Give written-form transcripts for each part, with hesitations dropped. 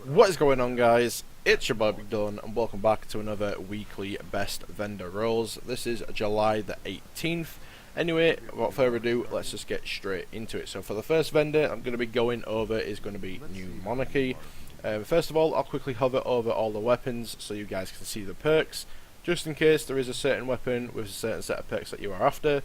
What is going on, guys? It's your boy Dyllan and welcome back to another weekly best vendor rolls. This is July the 18th. Anyway, without further ado, let's just get straight into it. So for the first vendor I'm going to be going over is going to be New Monarchy. First of all, I'll quickly hover over all the weapons so you guys can see the perks, just in case there is a certain weapon with a certain set of perks that you are after.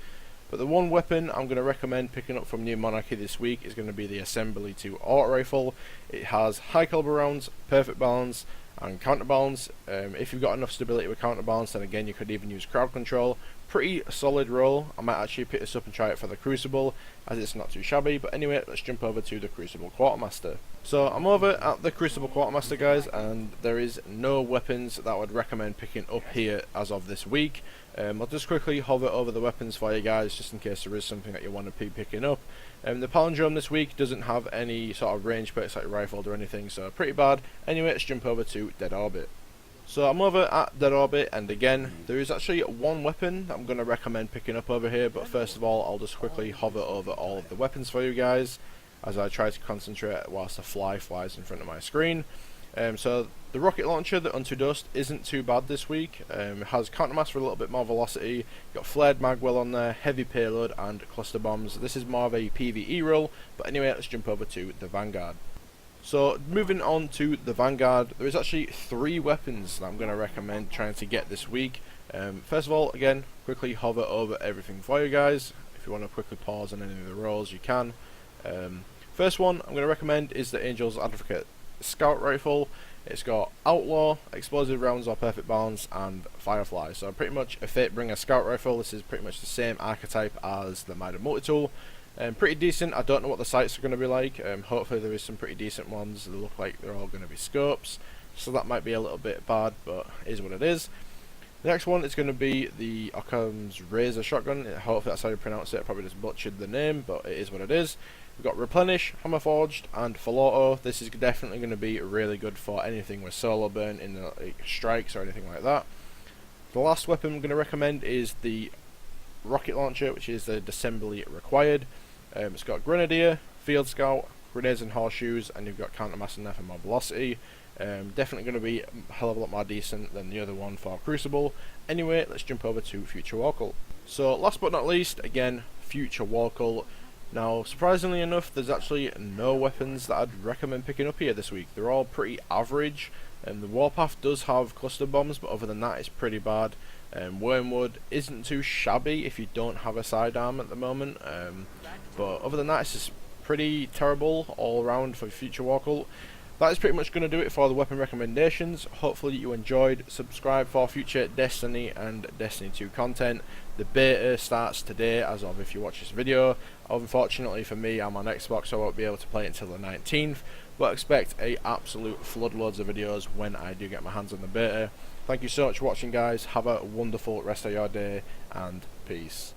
But the one weapon I'm going to recommend picking up from New Monarchy this week is going to be the Assembly 2 Auto Rifle. It has high caliber rounds, perfect balance, and counterbalance. If you've got enough stability with counterbalance, then again you could even use crowd control. Pretty solid roll. I might actually pick this up and try it for the Crucible, as it's not too shabby. But anyway, let's jump over to the Crucible Quartermaster. So I'm over at the Crucible Quartermaster, guys, and there is no weapons that I would recommend picking up here as of this week. I'll just quickly hover over the weapons for you guys, just in case there is something that you want to be picking up. The Palindrome this week doesn't have any sort of range perks like rifled or anything, so pretty bad. Anyway, let's jump over to Dead Orbit. So I'm over at Dead Orbit, and again, there is actually one weapon that I'm going to recommend picking up over here, but first of all, I'll just quickly hover over all of the weapons for you guys, as I try to concentrate whilst the flies in front of my screen. So the rocket launcher, the Unto Dust, isn't too bad this week. It has countermass for a little bit more velocity. You've got flared magwell on there, heavy payload, and cluster bombs. This is more of a PvE role, but anyway, let's jump over to the Vanguard. So moving on to the Vanguard, there is actually 3 weapons that I'm going to recommend trying to get this week. First of all, again, quickly hover over everything for you guys. If you want to quickly pause on any of the rolls, you can. First one I'm going to recommend is the Angel's Advocate Scout Rifle. It's got Outlaw, Explosive Rounds or Perfect Balance, and Firefly. So pretty much a Fatebringer Scout Rifle. This is pretty much the same archetype as the Mitre Multitool. Pretty decent. I don't know what the sights are going to be like. Hopefully there is some pretty decent ones. They look like they're all going to be scopes, so that might be a little bit bad, but it is what it is. The next one is going to be the Occam's Razor Shotgun. Hopefully that's how you pronounce it. I probably just butchered the name, but it is what it is. We've got Replenish, Hammer Forged, and Full Auto. This is definitely going to be really good for anything with solo burn in the strikes or anything like that. The last weapon I'm going to recommend is the Rocket Launcher, which is the Assembly Required. It's got Grenadier, Field Scout, Grenades and Horseshoes, and you've got countermass in there for more velocity. Definitely going to be a hell of a lot more decent than the other one for Crucible. Anyway, let's jump over to Future Warcult. So last but not least, again, Future Warcult. Now, surprisingly enough, there's actually no weapons that I'd recommend picking up here this week. They're all pretty average. The Warpath does have cluster bombs, but other than that, it's pretty bad. Wormwood isn't too shabby if you don't have a sidearm at the moment. But other than that, it's just pretty terrible all around for Future Warcult. That is pretty much going to do it for the weapon recommendations. Hopefully you enjoyed. Subscribe for future Destiny and Destiny 2 content. The beta starts today as of if you watch this video. Unfortunately for me, I'm on Xbox, so I won't be able to play it until the 19th. But expect a absolute floodloads of videos when I do get my hands on the beta. Thank you so much for watching, guys. Have a wonderful rest of your day, and peace.